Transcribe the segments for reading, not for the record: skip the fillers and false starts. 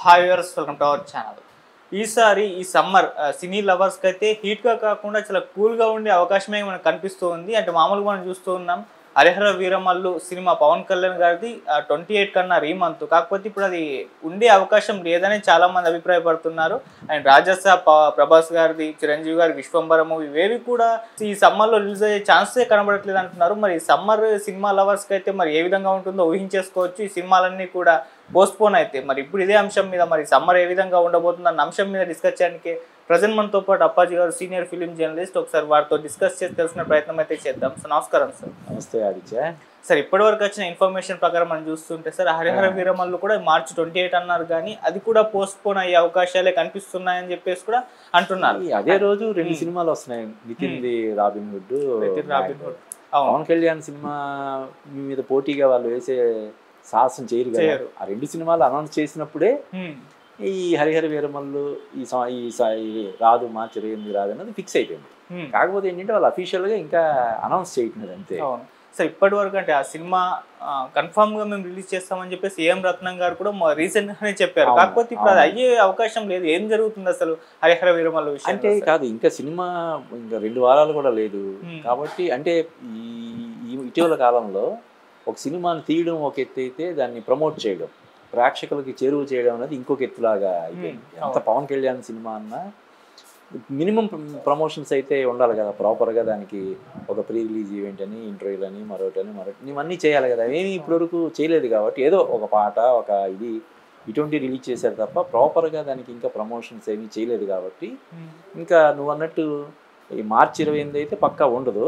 Hi viewers, welcome to our channel. ఈసారి ఈ summer సినీ లవర్స్కి అయితే హీట్గా కాకుండా చాలా కూల్గా ఉండే అవకాశమే మనకు కనిపిస్తూ ఉంది. అంటే మామూలుగా మనం చూస్తూ ఉన్నాం, హరిహర వీరమల్లు సినిమా పవన్ కళ్యాణ్ గారిది 28 కన్నా రీమంత్. కాకపోతే ఇప్పుడు అది ఉండే అవకాశం లేదని చాలామంది అభిప్రాయపడుతున్నారు. అండ్ రాజసా ప్రభాస్ గారిది, చిరంజీవి గారి విశ్వంబర మూవీ ఇవేవి కూడా ఈ సమ్మర్లో రిలీజ్ అయ్యే ఛాన్సే కనబడట్లేదు అంటున్నారు. మరి సమ్మర్ సినిమా లవర్స్కి అయితే మరి ఏ విధంగా ఉంటుందో ఊహించేసుకోవచ్చు. ఈ సినిమాలన్నీ కూడా పోస్ట్పోన్ అయితే మరి ఇప్పుడు ఇదే అంశం మీద మరి సమ్మర్ ఏ విధంగా ఉండబోతుంది అన్న అంశం మీద డిస్కస్ చేయడానికి ప్రజెంట్ మనతో పాటు అప్పాజీ గారు సీనియర్ ఫిలిం జర్నలిస్ట్. ఒకసారి వారితో డిస్కస్ చేసి తెలుసుకునే ప్రయత్నం అయితే చేద్దాం. సార్ నమస్కారం. సార్ నమస్తే ఆదిత్య. సార్ ఇప్పటివరకు వచ్చిన ఇన్ఫర్మేషన్ ప్రకారం మనం చూస్తుంటే సార్ హరిహర వీరమల్లు కూడా మార్చి 28 అన్నారు, కానీ అది కూడా పోస్ట్పోన్ అయ్యే అవకాశాలే కనిపిస్తున్నాయని చెప్పేసి కూడా అంటున్నారు. అదే రోజు రెండు సినిమాలు వస్తున్నాయి, Nithin the Robin Hood, Pawan Kalyan సినిమా మీద పోటీగా వాళ్ళు వేసే సాహసం చేయరు కదా. ఆ రెండు సినిమాలు అనౌన్స్ చేసినప్పుడే ఈ హరిహర వీరమల్లు ఈ రాదు, మార్చి 28 రాదు అన్నది ఫిక్స్ అయిపోయింది. కాకపోతే ఏంటంటే వాళ్ళు అఫీషియల్గా ఇంకా అనౌన్స్ చేయట్లేదు అంతే. సార్ ఇప్పటి వరకు అంటే ఆ సినిమా కన్ఫామ్ గా మేము రిలీజ్ చేస్తామని చెప్పేసి ఏఎం రత్నం గారు కూడా రీసెంట్ గానే చెప్పారు. కాకపోతే ఇప్పుడు అది అయ్యే అవకాశం లేదు. ఏం జరుగుతుంది అసలు హరిహర వీరమల్లు విషయం అంటే? కాదు, ఇంకా సినిమా ఇంకా 2 వారాలు కూడా లేదు కాబట్టి. అంటే ఈ ఇటీవల కాలంలో ఒక సినిమాని తీయడం ఒక ఎత్తు అయితే, దాన్ని ప్రమోట్ చేయడం, ప్రేక్షకులకి చేరువ చేయడం అనేది ఇంకొక ఎత్తులాగా అయిపోయింది. ఎంత పవన్ కళ్యాణ్ సినిమా అన్నా మినిమం ప్రమోషన్స్ అయితే ఉండాలి కదా ప్రాపర్గా. దానికి ఒక ప్రీ రిలీజ్ ఈవెంట్ అని, ఇంటర్వ్యూలు అని, మరొకటి ఇవన్నీ చేయాలి కదా. ఏమీ ఇప్పటివరకు చేయలేదు కాబట్టి ఏదో ఒక పాట, ఒక ఇటువంటి రిలీజ్ చేశారు తప్ప ప్రాపర్గా దానికి ఇంకా ప్రమోషన్స్ ఏమీ చేయలేదు కాబట్టి ఇంకా నువ్వు అన్నట్టు ఈ మార్చి 28 అయితే పక్కా ఉండదు.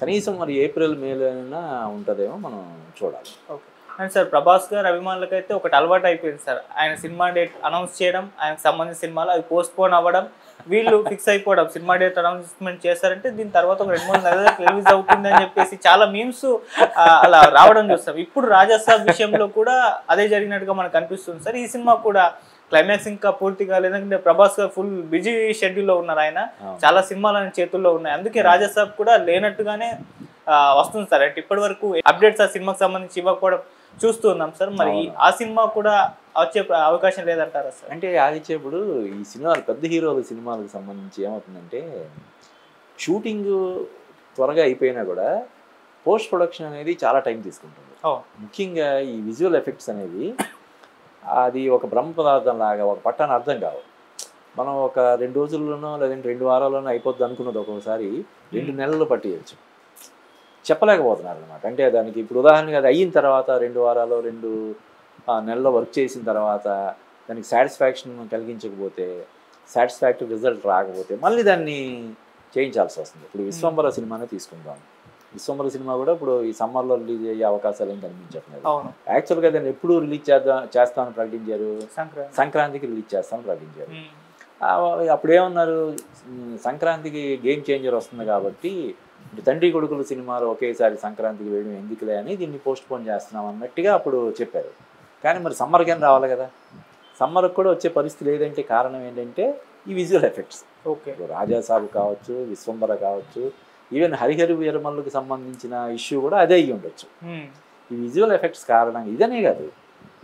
కనీసం మరి ఏప్రిల్ మేలోనైనా ఉంటుందేమో, మనం చూడాలి. ఓకే. అండ్ సార్ ప్రభాస్ గారు అభిమానులకైతే ఒకటి అలవాటు అయిపోయింది సార్, ఆయన సినిమా డేట్ అనౌన్స్ చేయడం, ఆయనకు సంబంధించిన సినిమాలు అవి పోస్ట్పోన్ అవ్వడం, వీళ్ళు ఫిక్స్ అయిపోవడం. సినిమా డేట్ అనౌన్స్మెంట్ చేశారంటే దీని తర్వాత ఒక 2-3 నెలలకు రిలీజ్ అవుతుంది అని చెప్పేసి చాలా మీమ్స్ అలా రావడం చూస్తాం. ఇప్పుడు రాజసాబ్ విషయంలో కూడా అదే జరిగినట్టుగా మనకు అనిపిస్తుంది సార్. ఈ సినిమా కూడా క్లైమాక్స్ ఇంకా పూర్తిగా లేదంటే ప్రభాస్ గారు ఫుల్ బిజీ షెడ్యూల్లో ఉన్నారు. ఆయన చాలా సినిమాలు ఆయన చేతుల్లో ఉన్నాయి. అందుకే రాజసాబ్ కూడా లేనట్టుగానే వస్తుంది సార్. అంటే ఇప్పటి వరకు అప్డేట్స్ ఆ సినిమాకి సంబంధించి ఇవ్వకపోవడం చూస్తున్నాం సార్. మరి ఆ సినిమా కూడా వచ్చే అవకాశం లేదంటారా సార్? అంటే ఆదిత్య, ఇప్పుడు ఈ సినిమాలు పెద్ద హీరోల సినిమాలకు సంబంధించి ఏమవుతుందంటే, షూటింగ్ త్వరగా అయిపోయినా కూడా పోస్ట్ ప్రొడక్షన్ అనేది చాలా టైం తీసుకుంటుంది. ముఖ్యంగా ఈ విజువల్ ఎఫెక్ట్స్ అనేవి అది ఒక బ్రహ్మ పదార్థం లాగా, ఒక పట్టాన్ని అర్థం కావు. మనం ఒక 2 రోజుల్లోనో లేదంటే 2 వారాల్లోనో అయిపోద్ది అనుకున్నది ఒక్కొక్కసారి 2 నెలలు పట్టేయచ్చు. చెప్పలేకపోతున్నారు అనమాట. అంటే దానికి ఇప్పుడు ఉదాహరణగా అది అయిన తర్వాత 2 వారాలు 2 నెలల్లో వర్క్ చేసిన తర్వాత దానికి సాటిస్ఫాక్షన్ కలిగించకపోతే, సాటిస్ఫాక్టరీ రిజల్ట్ రాకపోతే మళ్ళీ దాన్ని చేయించాల్సి వస్తుంది. ఇప్పుడు విశ్వంబర సినిమానే తీసుకుందాం. విశ్వంబర సినిమా కూడా ఇప్పుడు ఈ సమ్మర్లో రిలీజ్ అయ్యే అవకాశాలు ఏం కనిపించట్లేదు. యాక్చువల్గా దాన్ని ఎప్పుడు రిలీజ్ చేస్తామని ప్రకటించారు, సంక్రాంతికి రిలీజ్ చేస్తామని ప్రకటించారు. అప్పుడు ఏమన్నారు, సంక్రాంతికి గేమ్ చేంజర్ వస్తుంది కాబట్టి తండ్రి కొడుకుల సినిమాలు ఒకేసారి సంక్రాంతికి వేయడం ఎందుకులే అని దీన్ని పోస్ట్ పోన్ చేస్తున్నాం అన్నట్టుగా అప్పుడు చెప్పారు. కానీ మరి సమ్మర్కి రావాలి కదా, సమ్మర్కి కూడా వచ్చే పరిస్థితి లేదంటే కారణం ఏంటంటే ఈ విజువల్ ఎఫెక్ట్స్. రాజాసాబు కావచ్చు, విశ్వంబర కావచ్చు, ఈవెన్ హరిహర వీరమల్లుకి సంబంధించిన ఇష్యూ కూడా అదే అయ్యి ఉండొచ్చు. ఈ విజువల్ ఎఫెక్ట్స్ కారణంగా ఇదనే కాదు,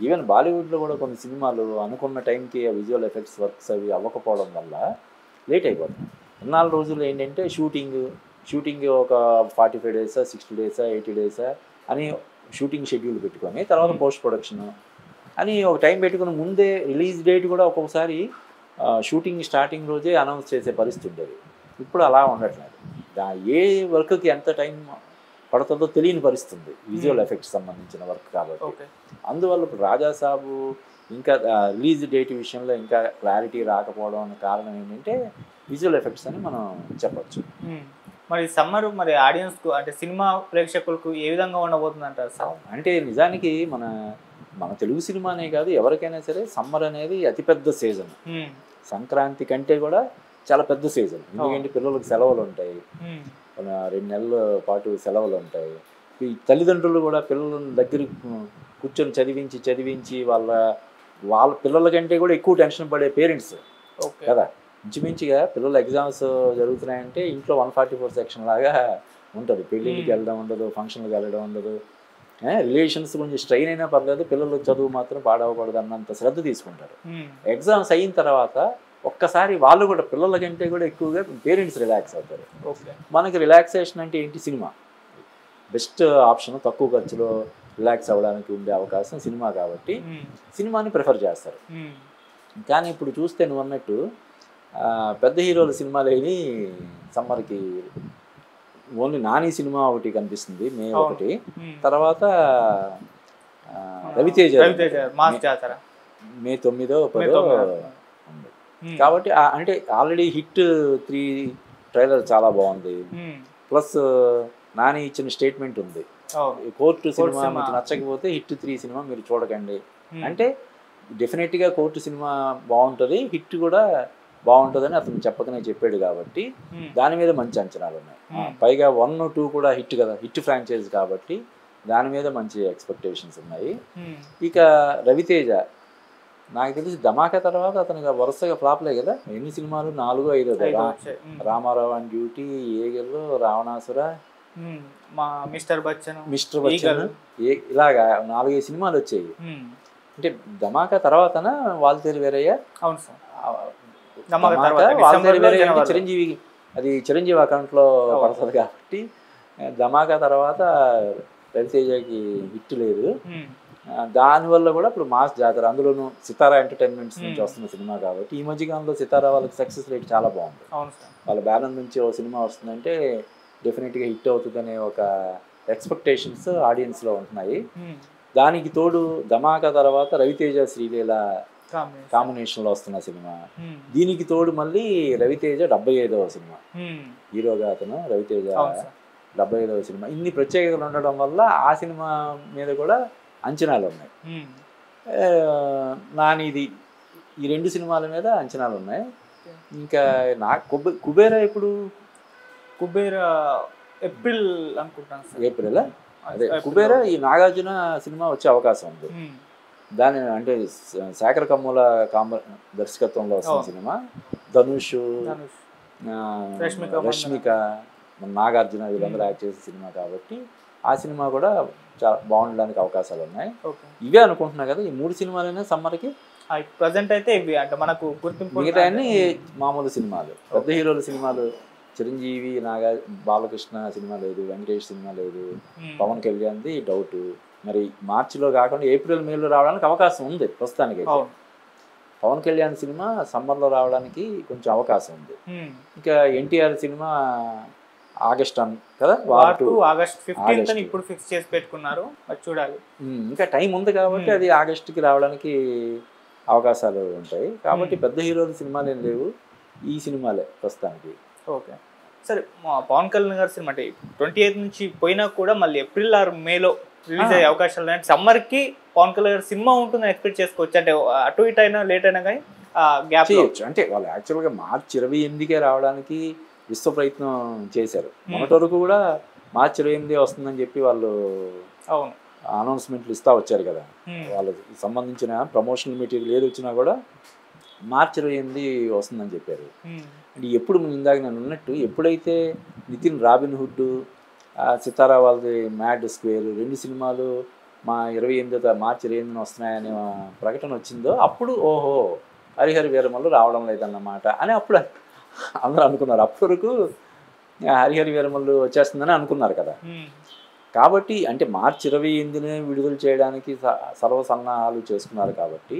ఈవెన్ బాలీవుడ్లో కూడా కొన్ని సినిమాలు అనుకున్న టైంకి ఆ విజువల్ ఎఫెక్ట్స్ వర్క్స్ అవి అవ్వకపోవడం వల్ల లేట్ అయిపోతుంది. 4 రోజులు ఏంటంటే షూటింగ్ ఒక 45 డేసా, 60 డేసా, 80 డేసా అని షూటింగ్ షెడ్యూల్ పెట్టుకొని తర్వాత పోస్ట్ ప్రొడక్షన్ అని ఒక టైం పెట్టుకుని ముందే రిలీజ్ డేట్ కూడా ఒక్కొక్కసారి షూటింగ్ స్టార్టింగ్ రోజే అనౌన్స్ చేసే పరిస్థితి ఉండేది. ఇప్పుడు అలా ఉండట్లేదు. ఏ వర్క్కి ఎంత టైం పడుతుందో తెలియని పరిస్థితి విజువల్ ఎఫెక్ట్స్ సంబంధించిన వర్క్ కాబట్టి. అందువల్ల ఇప్పుడు రాజాసాబు ఇంకా రిలీజ్ డేట్ విషయంలో ఇంకా క్లారిటీ రాకపోవడం అనే కారణం ఏంటంటే విజువల్ ఎఫెక్ట్స్ అని మనం చెప్పచ్చు. మరి సమ్మర్ మరి ఆడియన్స్కు అంటే సినిమా ప్రేక్షకులకు ఏ విధంగా ఉండబోతుంది అంటారు సార్? అంటే నిజానికి మన తెలుగు సినిమానే కాదు, ఎవరికైనా సరే సమ్మర్ అనేది అతిపెద్ద సీజన్. సంక్రాంతి కంటే కూడా చాలా పెద్ద సీజన్. ఎందుకంటే పిల్లలకు సెలవులు ఉంటాయి, 2 నెలల పాటు సెలవులు ఉంటాయి. ఈ తల్లిదండ్రులు కూడా పిల్లలను దగ్గర కూర్చొని చదివించి వాళ్ళ పిల్లల కంటే కూడా ఎక్కువ టెన్షన్ పడే పేరెంట్స్ కదా. ఇంచుమించుగా పిల్లల ఎగ్జామ్స్ జరుగుతున్నాయంటే ఇంట్లో 144 సెక్షన్ లాగా ఉంటుంది. పెళ్ళిళ్ళకి వెళ్ళడం ఉండదు, ఫంక్షన్లకు వెళ్ళడం ఉండదు. రిలేషన్స్ కొంచెం స్ట్రెయిన్ అయినా పర్లేదు, పిల్లలు చదువు మాత్రం పాడవకూడదు అన్నంత శ్రద్ధ తీసుకుంటారు. ఎగ్జామ్స్ అయిన తర్వాత ఒక్కసారి వాళ్ళు కూడా పిల్లల కంటే కూడా ఎక్కువగా పేరెంట్స్ రిలాక్స్ అవుతారు. మనకి రిలాక్సేషన్ అంటే ఏంటి? Cinema best option. తక్కువ ఖర్చులో రిలాక్స్ అవ్వడానికి ఉండే అవకాశం సినిమా కాబట్టి సినిమాని ప్రిఫర్ చేస్తారు. కానీ ఇప్పుడు చూస్తే నువ్వు అన్నట్టు పెద్ద హీరోల సినిమాలు ఏవి సమ్మర్కి ఓన్లీ నాని సినిమా ఒకటి కనిపిస్తుంది మే 1, తర్వాత రవితేజ మే 9, 10 ఉంది. కాబట్టి అంటే ఆల్రెడీ హిట్ 3 ట్రైలర్ చాలా బాగుంది. ప్లస్ నాని ఇచ్చిన స్టేట్మెంట్ ఉంది, కోర్టు సినిమా మీకు నచ్చకపోతే హిట్ 3 సినిమా మీరు చూడకండి అంటే డెఫినెట్గా కోర్టు సినిమా బాగుంటుంది, హిట్ కూడా బాగుంటుందని అతను చెప్పకనే చెప్పాడు కాబట్టి దాని మీద మంచి అంచనాలు ఉన్నాయి. పైగా 1, 2 కూడా హిట్ కదా, హిట్ ఫ్రాంచైజ్ కాబట్టి దాని మీద మంచి ఎక్స్పెక్టేషన్స్ ఉన్నాయి. ఇక రవితేజ నాకు తెలిసి ధమాకా తర్వాత అతనికి వరుసగా ఫ్లాప్లే కదా, ఎన్ని సినిమాలు 4, 5 రామారావు అండ్ డ్యూటీ, ఏగల్లు, రావణాసుర, మిస్టర్ బచ్చన్, ఇలాగా 4, 5 సినిమాలు వచ్చాయి. అంటే ధమాకా తర్వాతనా వాల్తేరు వీరయ్య? అవును సార్, వాల్తేరు వీరయ్య అంటే చిరంజీవి, అది చిరంజీవి అకౌంట్లో పడుతుంది కాబట్టి ధమాకా తర్వాత రవితేజకి హిట్ లేదు. దానివల్ల కూడా ఇప్పుడు మాస్ జాతర, అందులోనూ సితారా ఎంటర్టైన్మెంట్స్ నుంచి వస్తున్న సినిమా కాబట్టి ఈ మధ్యకాలంలో సితారా వాళ్ళకి సక్సెస్ రేట్ చాలా బాగుంది. వాళ్ళ బ్యానర్ నుంచి ఓ సినిమా వస్తుందంటే డెఫినెట్గా హిట్ అవుతుందనే ఒక ఎక్స్పెక్టేషన్స్ ఆడియన్స్లో ఉంటున్నాయి. దానికి తోడు ధమాకా తర్వాత రవితేజ శ్రీలీల కాంబినేషన్లో వస్తున్న సినిమా, దీనికి తోడు మళ్ళీ రవితేజ 75వ సినిమా హీరోగా, అతను రవితేజ 75వ సినిమా. ఇన్ని ప్రత్యేకతలు ఉండడం వల్ల ఆ సినిమా మీద కూడా అంచనాలు ఉన్నాయి. నానిది ఈ 2 సినిమాల మీద అంచనాలు ఉన్నాయి. ఇంకా నాకు కుబేరా ఎప్పుడు? కుబేరా ఏప్రిల్ అనుకుంటాను. ఏప్రిల్? అదే కుబేరా ఈ నాగార్జున సినిమా వచ్చే అవకాశం ఉంది. దాని అంటే శేఖర్ కమ్ముల దర్శకత్వంలో వస్తున్న సినిమా, ధనుష్, రష్మిక, నాగార్జున వీళ్ళందరూ యాక్ట్ చేసే సినిమా కాబట్టి ఆ సినిమా కూడా చాలా బాగుండడానికి అవకాశాలు ఉన్నాయి. ఇవే అనుకుంటున్నా కదా ఈ 3 సినిమాలైనా సమ్మర్కి ప్రజెంట్ అయితే ఇవి అంటే మనకు గుర్తింపు. మిగతా అన్ని మామూలు సినిమాలు, పెద్ద హీరోల సినిమాలు. చిరంజీవి, బాలకృష్ణ సినిమా లేదు, వెంకటేష్ సినిమా లేదు, పవన్ కళ్యాణ్ది డౌట్. మరి మార్చిలో కాకుండా ఏప్రిల్, మేలో రావడానికి అవకాశం ఉంది ప్రస్తుతానికి. పవన్ కళ్యాణ్ సినిమా సమ్మర్లో రావడానికి కొంచెం అవకాశం ఉంది. ఇంకా ఎన్టీఆర్ సినిమా ఆగస్ట్ కదా, ఆగస్ట్ 15 ఇప్పుడు ఫిక్స్ చేసి పెట్టుకున్నారు, చూడాలి. ఇంకా టైం ఉంది కాబట్టి అది ఆగస్టుకి రావడానికి అవకాశాలు ఉంటాయి. కాబట్టి పెద్ద హీరోల సినిమాలు ఏం లేవు, ఈ సినిమాలే ప్రస్తుతానికి. ఓకే సరే, పవన్ కళ్యాణ్ గారి సినిమా అంటే 28 నుంచి పోయినా కూడా మళ్ళీ ఏప్రిల్ ఆర్ మేలో రిలీజ్ అయ్యే అవకాశాలు ఉన్నాయి. సమ్మర్కి పవన్ కళ్యాణ్ గారి సినిమా ఉంటుందని ఎక్స్పెక్ట్ చేసుకోవచ్చు. అంటే అటు ఇటు అయినా లేట్ అయినా కానీ గ్యాప్ చేయొచ్చు. అంటే వాళ్ళు యాక్చువల్గా మార్చి 28కే రావడానికి విశ్వ ప్రయత్నం చేశారు. మొన్నటి వరకు కూడా మార్చి 28 వస్తుందని చెప్పి వాళ్ళు అనౌన్స్మెంట్లు ఇస్తా వచ్చారు కదా. వాళ్ళకి సంబంధించిన ప్రమోషనల్ మెటీరియల్ ఏది వచ్చినా కూడా మార్చి 28 వస్తుందని చెప్పారు. అంటే ఎప్పుడు ఇందాక నేను ఉన్నట్టు ఎప్పుడైతే నితిన్ రాబిన్హుడ్, సితారా వాళ్ళది మ్యాడ్ స్క్వేర్ 2 సినిమాలు మార్చి 28 వస్తున్నాయనే ప్రకటన వచ్చిందో అప్పుడు ఓహో హరిహర వీరమల్లు రావడం లేదన్నమాట అని అప్పుడు అందరూ అనుకున్నారు. అప్పటి వరకు హరిహర వీరమల్లు వచ్చేస్తుందని అనుకున్నారు కదా. కాబట్టి అంటే మార్చి 28నే విడుదల చేయడానికి సర్వసన్నాహాలు చేసుకున్నారు. కాబట్టి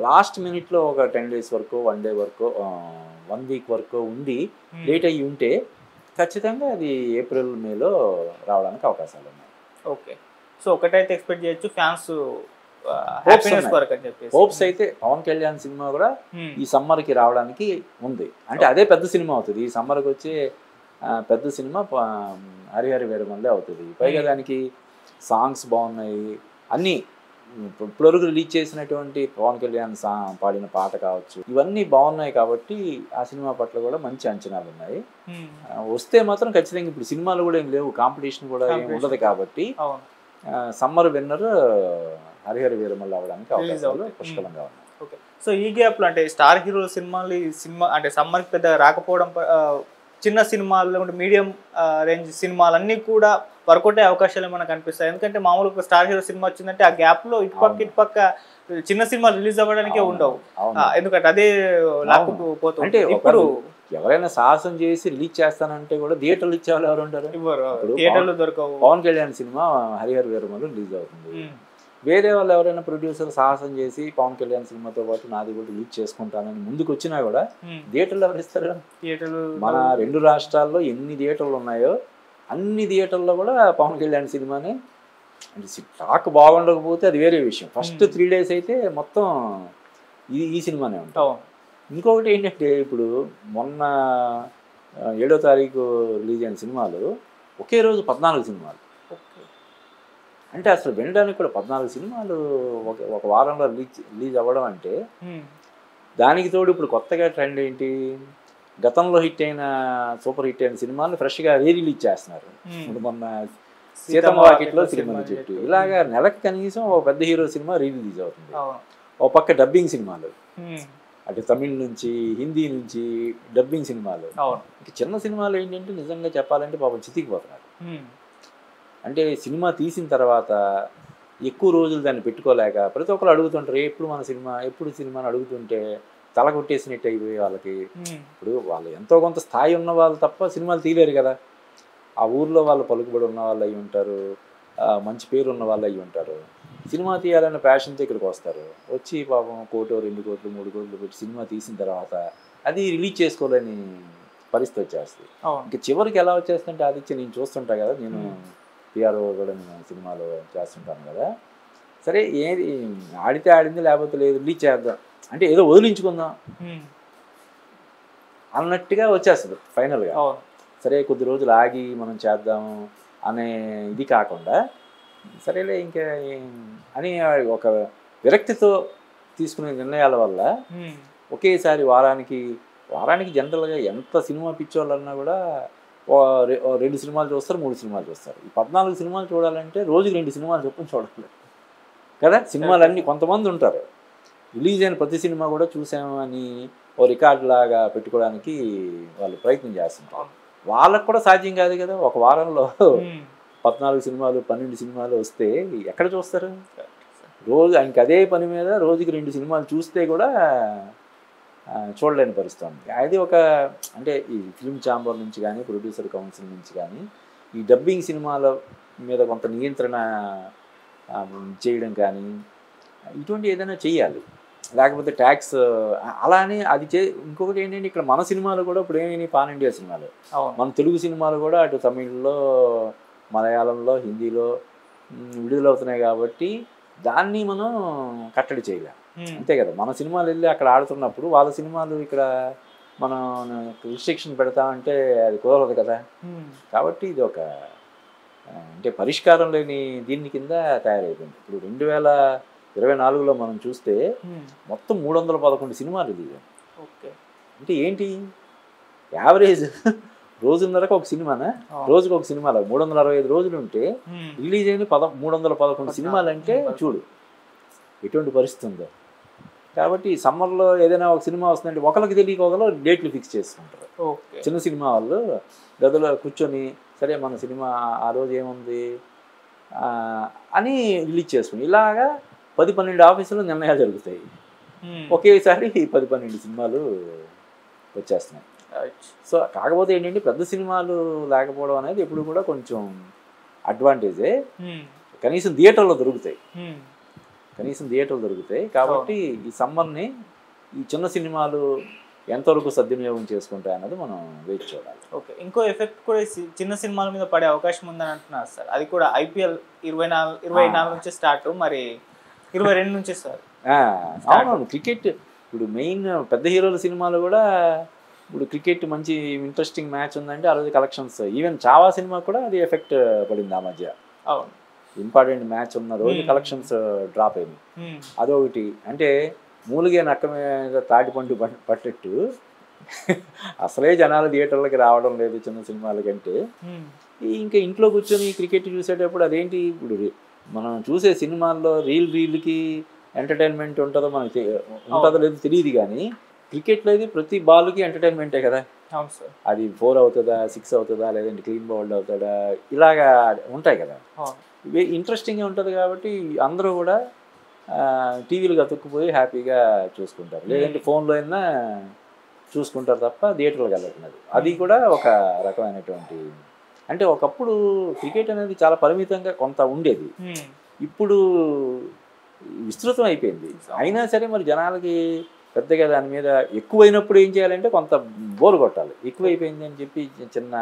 లాస్ట్ మినిట్లో ఒక 10 days వరకు, 1 day వరకు, 1 week వరకు ఉండి లేట్ అయ్యి ఉంటే ఖచ్చితంగా అది ఏప్రిల్, మేలో రావడానికి అవకాశాలు ఉన్నాయి. ఓకే, సో ఒకటైతే ఎక్స్పెక్ట్ చేయొచ్చు, ఫ్యాన్స్ హోప్స్ అయితే పవన్ కళ్యాణ్ సినిమా కూడా ఈ సమ్మర్కి రావడానికి ఉంది. అంటే అదే పెద్ద సినిమా అవుతుంది ఈ సమ్మర్కి వచ్చే పెద్ద సినిమా హరిహర వీరమల్లే అవుతుంది. పైగా దానికి సాంగ్స్ బాగున్నాయి, అన్నీ ఇప్పటివరకు రిలీజ్ చేసినటువంటి పవన్ కళ్యాణ్ పాడిన పాట కావచ్చు, ఇవన్నీ బాగున్నాయి. కాబట్టి ఆ సినిమా పట్ల కూడా మంచి అంచనాలు ఉన్నాయి. వస్తే మాత్రం ఖచ్చితంగా ఇప్పుడు సినిమాలు కూడా ఏం లేవు, కాంపిటీషన్ కూడా ఏం ఉండదు. కాబట్టి సమ్మర్ విన్నర్ హరిహర వీరమల్లు అవడానికి అవకాశాలు పుష్కలంగా ఉన్నాయి. ఓకే, సో ఈ గ్యాప్లో అంటే స్టార్ హీరోల సినిమా అంటే సమ్మర్కి పెద్ద రాకపోవడం, చిన్న సినిమాలు లేకుంటే మీడియం రేంజ్ సినిమాలన్నీ కూడా వర్కౌట్ అయ్యే అవకాశాలు ఏమైనా కనిపిస్తాయి? ఎందుకంటే మామూలుగా స్టార్ హీరో సినిమా వచ్చిందంటే ఆ గ్యాప్ లో ఇటుపక్క చిన్న సినిమా రిలీజ్ అవ్వడానికే ఉండవు, ఎందుకంటే అదే లాక్కుపోతుంది. అంటే ఇప్పుడు ఎవరైనా సాహసం చేసి రిలీజ్ చేస్తానంటే కూడా థియేటర్లు ఇచ్చేవాళ్ళు ఎవరు ఉంటారు? థియేటర్లు దొరకవు. పవన్ కళ్యాణ్ సినిమా హరిహర వీరమల్లు రిలీజ్ అవుతుంది, వేరే వాళ్ళు ఎవరైనా ప్రొడ్యూసర్ సాహసం చేసి పవన్ కళ్యాణ్ సినిమాతో పాటు నాది కూడా రిలీజ్ చేసుకుంటానని ముందుకు వచ్చినా కూడా థియేటర్లు ఎవరు ఇస్తారు? మన 2 రాష్ట్రాల్లో ఎన్ని థియేటర్లు ఉన్నాయో అన్ని థియేటర్లో కూడా పవన్ కళ్యాణ్ సినిమాని, అంటే టాక్ బాగుండకపోతే అది వేరే విషయం, ఫస్ట్ 3 days అయితే మొత్తం ఈ సినిమానే ఉంటాం. ఇంకొకటి ఏంటంటే ఇప్పుడు మొన్న 7వ తారీఖు రిలీజ్ అయిన సినిమాలు ఒకే రోజు 14 సినిమాలు, అంటే అసలు వినడానికి కూడా 14 సినిమాలు ఒక వారంలో రిలీజ్ అవ్వడం అంటే, దానికి తోడు ఇప్పుడు కొత్తగా ట్రెండ్ ఏంటి, గతంలో సూపర్ హిట్ అయిన సినిమాలు ఫ్రెష్గా రిలీజ్ చేస్తున్నారు. ఇప్పుడు మొన్న సీతమ్మ వాకిట్లో సినిమా చెట్టు, ఇలాగా నెలకు కనీసం ఒక పెద్ద హీరో సినిమా రిలీజ్ అవుతుంది. ఒక పక్క డబ్బింగ్ సినిమాలు, అటు తమిళ్ నుంచి హిందీ నుంచి డబ్బింగ్ సినిమాలు. ఇంకా చిన్న సినిమాలు ఏంటంటే నిజంగా చెప్పాలంటే పాపం చితికిపోతున్నారు. అంటే సినిమా తీసిన తర్వాత ఎక్కువ రోజులు దాన్ని పెట్టుకోలేక ప్రతి ఒక్కరు అడుగుతుంటారు, ఎప్పుడు సినిమాని అడుగుతుంటే తల కొట్టేసినట్టు అయిపోయి వాళ్ళకి. ఇప్పుడు వాళ్ళు ఎంతో కొంత స్థాయి ఉన్న వాళ్ళు తప్ప సినిమాలు తీయలేరు కదా. ఆ ఊర్లో వాళ్ళు పలుకుబడి ఉన్న వాళ్ళు అయి ఉంటారు, మంచి పేరు ఉన్న వాళ్ళు అయి ఉంటారు. సినిమా తీయాలన్న ప్యాషన్తో ఇక్కడికి వస్తారు, వచ్చి పాపం 1 కోటి 2 కోట్లు 3 కోట్లు పెట్టి సినిమా తీసిన తర్వాత అది రిలీజ్ చేసుకోలేని పరిస్థితి వచ్చేస్తుంది. ఇంకా చివరికి ఎలా వచ్చేస్తుంటే ఆదిత్య, నేను చూస్తుంటా కదా, నేను పిఆర్ఓ కూడా నేను సినిమాలో చేస్తుంటాను కదా, సరే ఏది ఆడితే ఆడింది లేకపోతే లేదు, రిలీజ్ చేద్దాం అంటే ఏదో వదిలించుకుందాం అన్నట్టుగా వచ్చేస్తుంది ఫైనల్గా. సరే కొద్ది రోజులు ఆగి మనం చేద్దాము అనే ఇది కాకుండా, సరేలే ఇంకా అని ఒక విరక్తితో తీసుకునే నిర్ణయాల వల్ల ఒకేసారి వారానికి జనరల్గా ఎంత సినిమా పిచ్చోళ్ళన్నా కూడా 2 సినిమాలు చూస్తారు, 3 సినిమాలు చూస్తారు. ఈ 14 సినిమాలు చూడాలంటే రోజుకి 2 సినిమాలు చొప్పున చూడాలి కదా. సినిమాలు అన్నీ కొంతమంది ఉంటారు, రిలీజ్ అయిన ప్రతి సినిమా కూడా చూసాము అని ఓ రికార్డు లాగా పెట్టుకోవడానికి వాళ్ళు ప్రయత్నం చేస్తుంటారు. వాళ్ళకు కూడా సాధ్యం కాదు కదా. ఒక వారంలో 14 సినిమాలు 12 సినిమాలు వస్తే ఎక్కడ చూస్తారు? రోజు ఆయనకి అదే పని మీద రోజుకి 2 సినిమాలు చూస్తే కూడా చూడలేని పరిస్థితి ఉంది. అది ఒక అంటే ఈ ఫిల్మ్ ఛాంబర్ నుంచి కానీ ప్రొడ్యూసర్ కౌన్సిల్ నుంచి కానీ ఈ డబ్బింగ్ సినిమాల మీద కొంత నియంత్రణ చేయడం కానీ ఇటువంటి ఏదైనా చేయాలి, లేకపోతే ట్యాక్స్ అలానే అది ఇంకొకటి ఏంటంటే ఇక్కడ మన సినిమాలు కూడా ఇప్పుడు ఏమైనా పాన్ ఇండియా సినిమాలు, మన తెలుగు సినిమాలు కూడా అటు తమిళ్లో మలయాళంలో హిందీలో విడుదలవుతున్నాయి కాబట్టి దాన్ని మనం కట్టడి చేయలేం, అంతే కదా. మన సినిమాలు వెళ్ళి అక్కడ ఆడుతున్నప్పుడు వాళ్ళ సినిమాలు ఇక్కడ మనం రిస్ట్రిక్షన్ పెడతామంటే అది కుదరదు కదా. కాబట్టి ఇది ఒక అంటే పరిష్కారం లేని దీని కింద తయారైపోయింది. ఇప్పుడు 2024లో మనం చూస్తే మొత్తం 311 సినిమాలు రిలీజ్ అయ్యాయి. అంటే ఏంటి యావరేజ్ రోజున్నరకు ఒక సినిమానా, రోజుకు ఒక సినిమాలో 365 రోజులు ఉంటే రిలీజ్ అయిన 311 సినిమాలు అంటే చూడు ఎటువంటి పరిస్థితి ఉందో. కాబట్టి సమ్మర్లో ఏదైనా ఒక సినిమా వస్తుందంటే ఒకరికి తెలియక ఒకరు డేట్లు ఫిక్స్ చేసుకుంటారు. చిన్న సినిమా వాళ్ళు గదిలో కూర్చొని సరే మన సినిమా ఆ రోజు ఏముంది అని రిలీజ్ చేసుకుని ఇలాగా 10-12 ఆఫీసులో నిర్ణయాలు జరుగుతాయి. ఒకేసారి 10-12 సినిమాలు వచ్చేస్తున్నాయి. సో కాకపోతే ఏంటంటే పెద్ద సినిమాలు లేకపోవడం అనేది ఎప్పుడు కూడా కొంచెం అడ్వాంటేజే. కనీసం థియేటర్లో దొరుకుతాయి, కాబట్టి ఈ సమ్మర్ని ఈ చిన్న సినిమాలు ఎంతవరకు సద్వినియోగం చేసుకుంటాయి అన్నది మనం వేచి చూడాలి. ఓకే, ఇంకో ఎఫెక్ట్ కూడా చిన్న సినిమాల మీద పడే అవకాశం ఉందని అంటున్నారు సార్. అది కూడా IPL 24 నుంచి స్టార్ట్, మరి 22 నుంచి సార్. అవునవును, క్రికెట్ ఇప్పుడు మెయిన్ పెద్ద హీరోల సినిమాలు కూడా ఇప్పుడు క్రికెట్ మంచి ఇంట్రెస్టింగ్ మ్యాచ్ ఉందంటే ఆ రోజు కలెక్షన్స్, ఈవెన్ చావా సినిమా కూడా అది ఎఫెక్ట్ పడింది ఆ మధ్య. అవును, ఇంపార్టెంట్ మ్యాచ్ ఉన్న రోజు కలెక్షన్స్ డ్రాప్ అయింది. అదొకటి. అంటే మూలిగే నక్క మీద తాటిపండు పట్టేట్టు అసలే జనాలు థియేటర్లకి రావడం లేదు చిన్న సినిమాల కంటే. ఇంకా ఇంట్లో కూర్చొని క్రికెట్ చూసేటప్పుడు అదేంటి ఇప్పుడు మనం చూసే సినిమాల్లో రీల్కి ఎంటర్టైన్మెంట్ ఉంటుందో లేదో తెలియదు, కానీ క్రికెట్లో అయితే ప్రతి బాల్కి ఎంటర్టైన్మెంటే కదా. అవును సార్. అది 4 అవుతుందా, 6 అవుతుందా, లేదంటే క్లీన్ బౌల్డ్ అవుతాడా, ఇలాగా ఉంటాయి కదా. ఇవి ఇంట్రెస్టింగ్గా ఉంటుంది కాబట్టి అందరూ కూడా టీవీలు అతుక్కుపోయి హ్యాపీగా చూసుకుంటారు, లేదంటే ఫోన్లో అయినా చూసుకుంటారు తప్ప థియేటర్లకు వెళ్ళట్లేదు. అది కూడా ఒక రకమైనటువంటి, అంటే ఒకప్పుడు క్రికెట్ అనేది చాలా పరిమితంగా కొంత ఉండేది, ఇప్పుడు విస్తృతం అయిపోయింది. అయినా సరే మరి జనాలకి పెద్దగా దాని మీద ఎక్కువైనప్పుడు ఏం చేయాలంటే కొంత బోర్ కొట్టాలి. ఎక్కువైపోయింది అని చెప్పి చిన్న